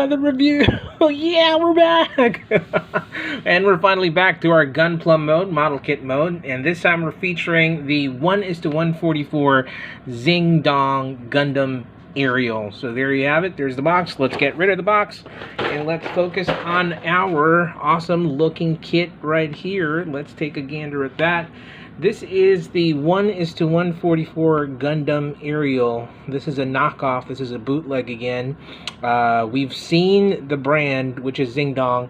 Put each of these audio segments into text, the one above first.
another review. Yeah, we're back. And we're finally back to our gunpla mode, model kit mode. And this time we're featuring the 1:144 Xing Dong Gundam Aerial. So there you have it. There's the box. Let's get rid of the box. And let's focus on our awesome looking kit right here. Let's take a gander at that. This is the 1:144 Gundam Aerial. This is a knockoff. This is a bootleg again. We've seen the brand, which is Xing Dong,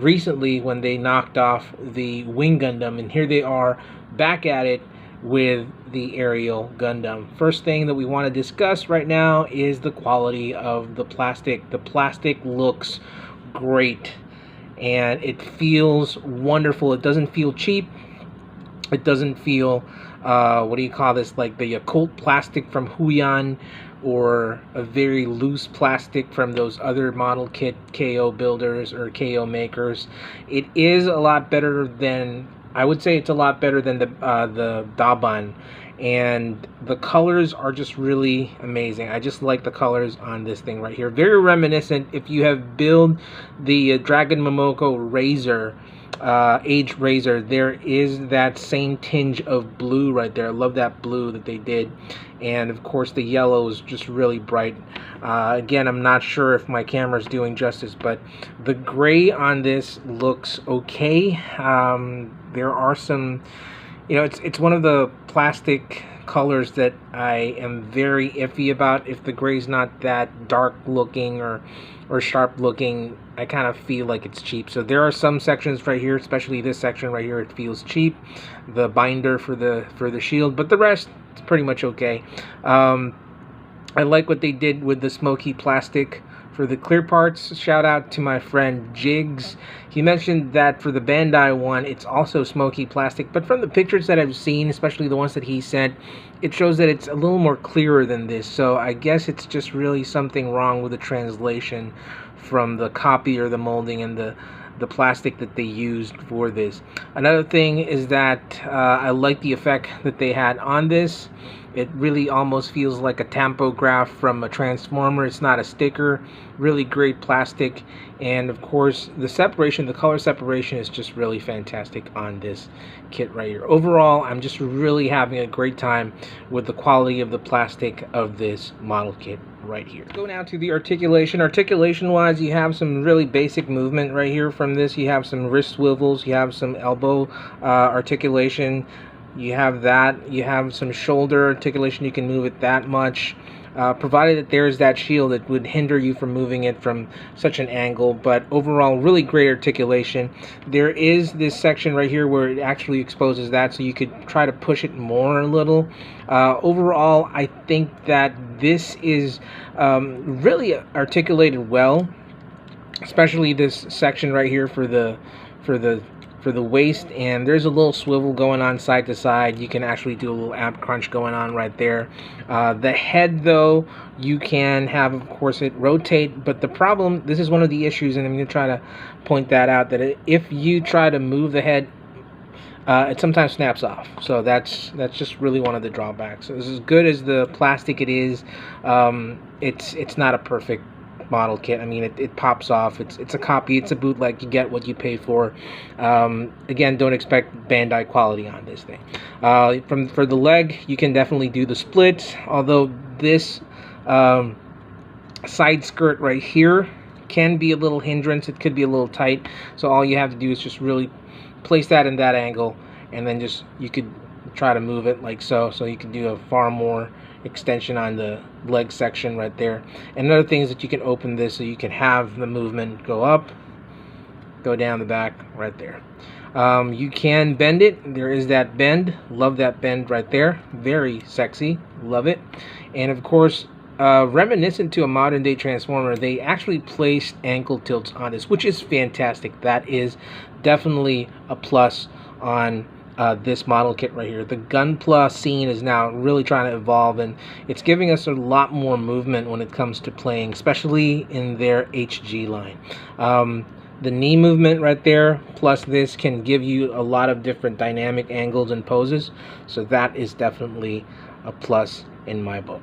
recently when they knocked off the Wing Gundam, and here they are back at it with the Aerial Gundam. First thing that we want to discuss right now is the quality of the plastic. The plastic looks great, and it feels wonderful. It doesn't feel cheap. It doesn't feel, what do you call this, like the Yakult plastic from Huion, or a very loose plastic from those other model kit KO builders or KO makers. It is a lot better than, I would say it's a lot better than the Daban. And the colors are just really amazing. I just like the colors on this thing right here. Very reminiscent, if you have built the Dragon Momoko Razor, Age Razor, there is that same tinge of blue right there. I love that blue that they did, and of course the yellow is just really bright. Again, I'm not sure if my camera's doing justice, but the gray on this looks okay. There are some, you know, it's one of the plastic colors that I am very iffy about. If the gray's not that dark looking or sharp looking, I kind of feel like it's cheap. So there are some sections right here, especially this section right here, it feels cheap. The binder for the shield, but the rest it's pretty much okay. I like what they did with the smoky plastic for the clear parts. Shout out to my friend Jigs. He mentioned that for the Bandai one, it's also smoky plastic, but from the pictures that I've seen, especially the ones that he sent, it shows that it's a little more clearer than this. So I guess it's just really something wrong with the translation from the copy or the molding and the plastic that they used for this. Another thing is that I like the effect that they had on this. It really almost feels like a tampograph from a Transformer. It's not a sticker. Really great plastic. And of course, the separation, the color separation is just really fantastic on this kit right here. Overall, I'm just really having a great time with the quality of the plastic of this model kit right here. Go now to the articulation. Articulation wise, you have some really basic movement right here from this. You have some wrist swivels. You have some elbow articulation. You have that. You have some shoulder articulation. You can move it that much, provided that there's that shield that would hinder you from moving it from such an angle. But overall, really great articulation. There is this section right here where it actually exposes that, so you could try to push it more a little. Overall, I think that this is really articulated well, especially this section right here for the waist, and there's a little swivel going on side to side. You can actually do a little ab crunch going on right there. The head, though, you can have, of course, it rotate, but the problem, this is one of the issues, and I'm going to try to point that out, that if you try to move the head, it sometimes snaps off. So that's just really one of the drawbacks. So as good as the plastic it is, it's not a perfect model kit. I mean, it pops off. It's a copy. It's a bootleg. You get what you pay for. Again, don't expect Bandai quality on this thing. For the leg, you can definitely do the splits, although this side skirt right here can be a little hindrance. It could be a little tight, so all you have to do is just really place that in that angle, and then just you could try to move it like so you can do a far more extension on the leg section right there. And another thing is that you can open this so you can have the movement go up, go down the back right there. You can bend it. There is that bend. Love that bend right there. Very sexy. Love it. And of course, reminiscent to a modern day Transformer, they actually placed ankle tilts on this, which is fantastic. That is definitely a plus on this model kit right here. The gunpla scene is now really trying to evolve, and it's giving us a lot more movement when it comes to playing, especially in their HG line. The knee movement right there plus this can give you a lot of different dynamic angles and poses, so that is definitely a plus in my book.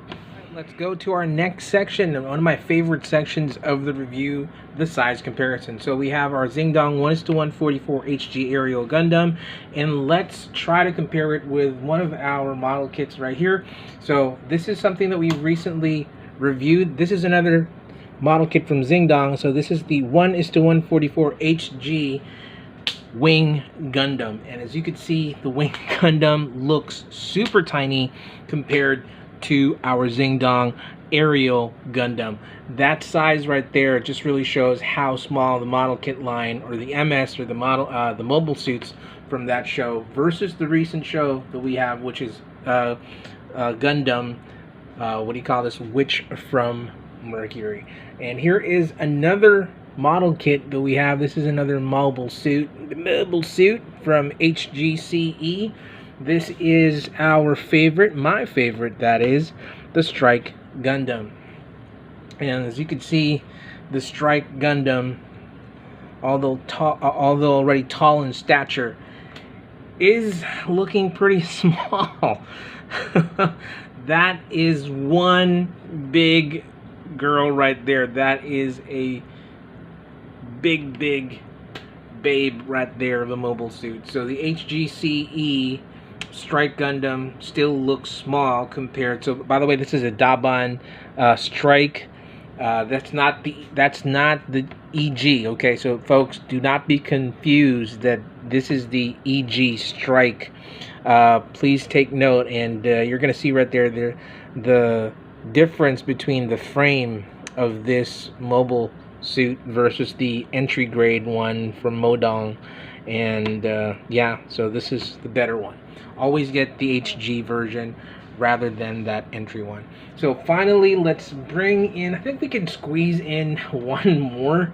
Let's go to our next section, one of my favorite sections of the review, the size comparison. So we have our Xing Dong 1:144 HG Aerial Gundam, and let's try to compare it with one of our model kits right here. So this is something that we recently reviewed. This is another model kit from Xing Dong. So this is the 1:144 HG Wing Gundam, and as you can see, the Wing Gundam looks super tiny compared to our Xing Dong Aerial Gundam. That size right there just really shows how small the model kit line, or the MS, or the mobile suits from that show versus the recent show that we have, which is Gundam. What do you call this? Witch from Mercury. And here is another model kit that we have. This is another mobile suit from HGCE. This is our favorite, my favorite, that is, the Strike Gundam. And as you can see, the Strike Gundam, although already tall in stature, is looking pretty small. That is one big girl right there. That is a big babe right there of a mobile suit. So the HGCE Strike Gundam still looks small compared to, by the way, this is a Daban Strike. That's not the EG, okay? So folks, do not be confused that this is the EG Strike. Please take note, and you're gonna see right there the difference between the frame of this mobile suit versus the entry grade one from Modong. And yeah, so this is the better one. Always get the HG version rather than that entry one. So finally, let's bring in, I think we can squeeze in one more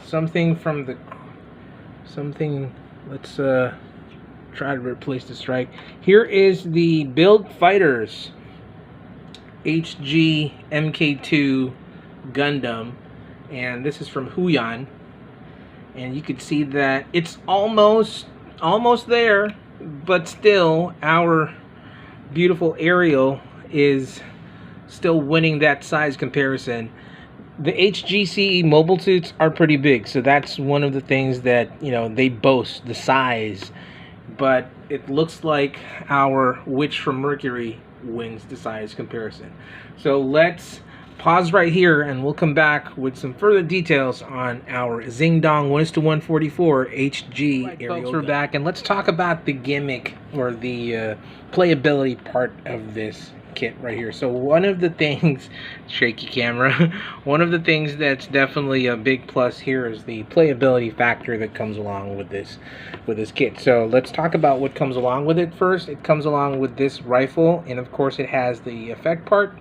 something from the let's try to replace the Strike. Here is the Build Fighters HG MK2 Gundam, and this is from Huyan. And you can see that it's almost there, but still our beautiful Aerial is still winning that size comparison. The HGCE mobile suits are pretty big, so that's one of the things that, you know, they boast, the size. But it looks like our Witch from Mercury wins the size comparison. So let's pause right here, and we'll come back with some further details on our Xing Dong 1:144 HG Aerial. Folks, we're back, and let's talk about the gimmick, or the playability part of this kit right here. So one of the things, shaky camera, one of the things that's definitely a big plus here is the playability factor that comes along with this kit. So let's talk about what comes along with it first. It comes along with this rifle, and of course it has the effect part.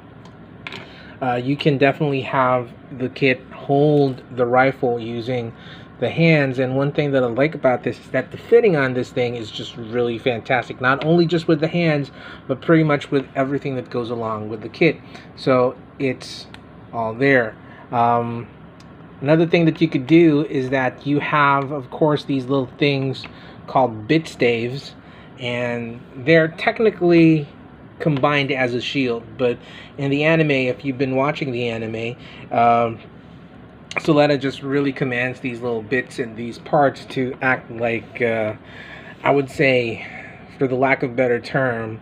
You can definitely have the kit hold the rifle using the hands, and one thing that I like about this is that the fitting on this thing is just really fantastic, not only just with the hands, but pretty much with everything that goes along with the kit. So it's all there. Another thing that you could do is that you have, of course, these little things called bit staves, and they're technically combined as a shield, but in the anime, if you've been watching the anime, Soletta just really commands these little bits and these parts to act like, I would say, for the lack of a better term,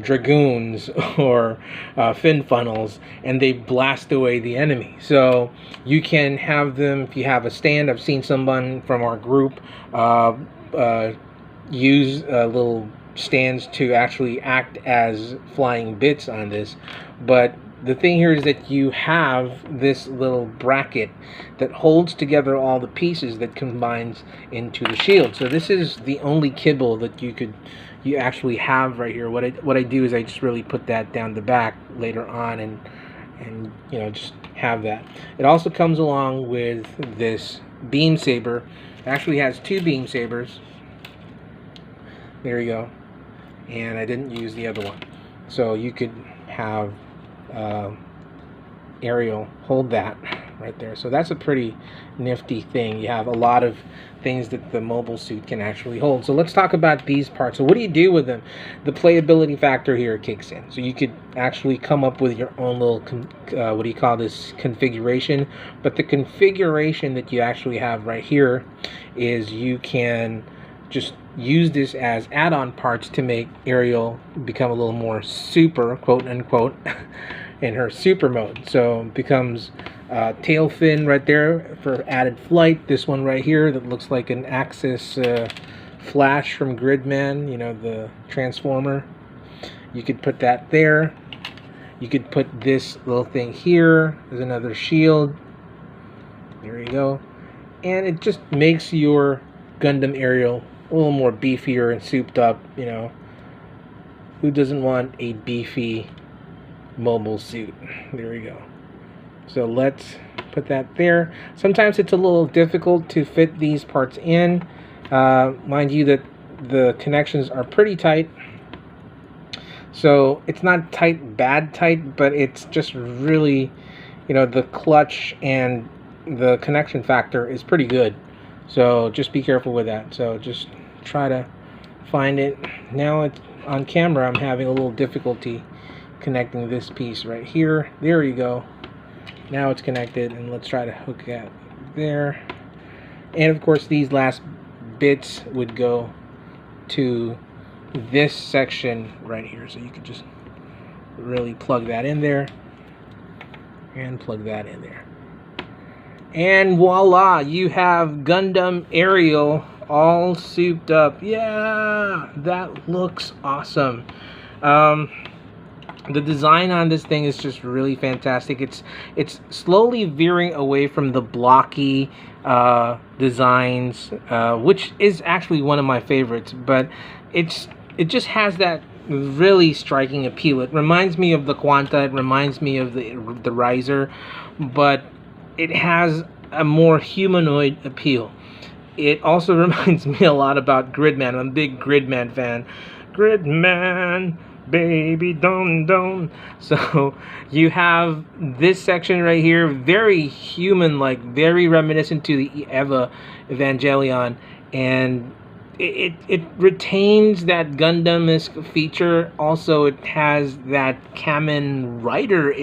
dragoons or fin funnels, and they blast away the enemy. So you can have them, if you have a stand. I've seen someone from our group use little stands to actually act as flying bits on this. But the thing here is that you have this little bracket that holds together all the pieces that combines into the shield. So this is the only kibble that you actually have right here. What I do is I just really put that down the back later on, and you know, just have that. It also comes along with this beam saber. It actually has two beam sabers. There you go. And I didn't use the other one. So you could have Aerial hold that right there. So that's a pretty nifty thing. You have a lot of things that the mobile suit can actually hold. So let's talk about these parts. So what do you do with them? The playability factor here kicks in. So you could actually come up with your own little what do you call this, configuration. But the configuration that you actually have right here is you can just use this as add-on parts to make Aerial become a little more super, quote unquote, in her super mode. So it becomes tail fin right there for added flight. This one right here that looks like an Axis Flash from Gridman, you know, the Transformer. You could put that there. You could put this little thing here as another shield. There you go. And it just makes your Gundam Aerial a little more beefier and souped up, you know. Who doesn't want a beefy mobile suit? There we go. So let's put that there. Sometimes it's a little difficult to fit these parts in. Mind you that the connections are pretty tight. So it's not tight, bad tight, but it's just really, you know, the clutch and the connection factor is pretty good. So just be careful with that. So just try to find it. Now it's on camera, I'm having a little difficulty connecting this piece right here. There you go. Now it's connected, and let's try to hook that there. And of course these last bits would go to this section right here. So you could just really plug that in there and plug that in there. And voila, you have Gundam Aerial all souped up. Yeah, that looks awesome. The design on this thing is just really fantastic. It's slowly veering away from the blocky designs, which is actually one of my favorites. But it just has that really striking appeal. It reminds me of the Quanta. It reminds me of the Riser, but it has a more humanoid appeal. It also reminds me a lot about Gridman. I'm a big Gridman fan. Gridman, baby, don't. So you have this section right here, very human-like, very reminiscent to the Eva Evangelion, and it retains that Gundam-esque feature. Also, it has that Kamen Rider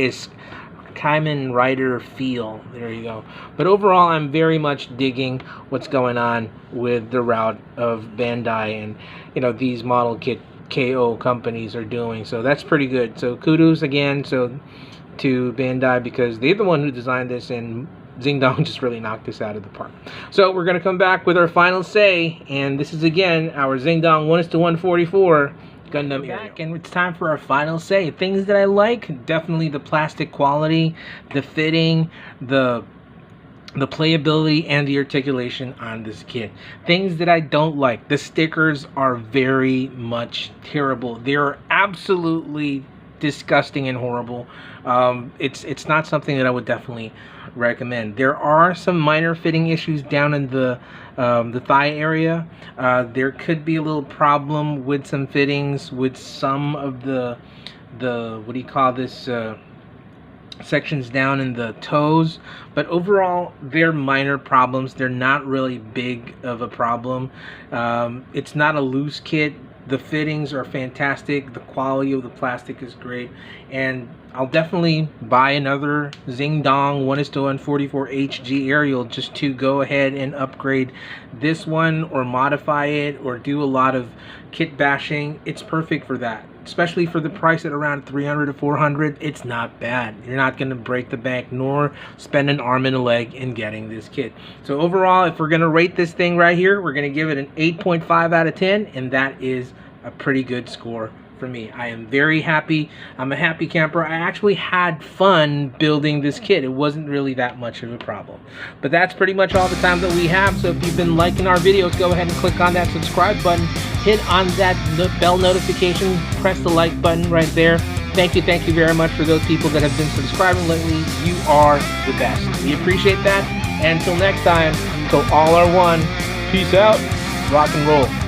feel. There you go. But overall, I'm very much digging what's going on with the route of Bandai and, you know, these model kit KO companies are doing. So that's pretty good. So kudos again to Bandai, because they're the one who designed this, and Xing Dong just really knocked this out of the park. So we're going to come back with our final say, and this is again our Xing Dong 1:144 Gundam Aerial. And it's time for our final say. Things that I like, definitely the plastic quality, the fitting, the playability, and the articulation on this kit. Things that I don't like, the stickers are very much terrible. They're absolutely disgusting and horrible. It's not something that I would definitely recommend. There are some minor fitting issues down in the thigh area. There could be a little problem with some fittings with some of the what do you call this, sections down in the toes, but overall they're minor problems. They're not really big of a problem. It's not a loose kit. The fittings are fantastic. The quality of the plastic is great, and I'll definitely buy another Xing Dong 1:144 HG Aerial just to go ahead and upgrade this one or modify it or do a lot of kit bashing. It's perfect for that, especially for the price at around 300 to 400. It's not bad. You're not going to break the bank nor spend an arm and a leg in getting this kit. So overall, if we're going to rate this thing right here, we're going to give it an 8.5 out of 10, and that is a pretty good score for me. I am very happy. I'm a happy camper. I actually had fun building this kit. It wasn't really that much of a problem. But that's pretty much all the time that we have. So if you've been liking our videos, go ahead and click on that subscribe button. Hit on that bell notification. Press the like button right there. Thank you very much for those people that have been subscribing lately. You are the best. We appreciate that. And until next time, so all are one. Peace out. Rock and roll.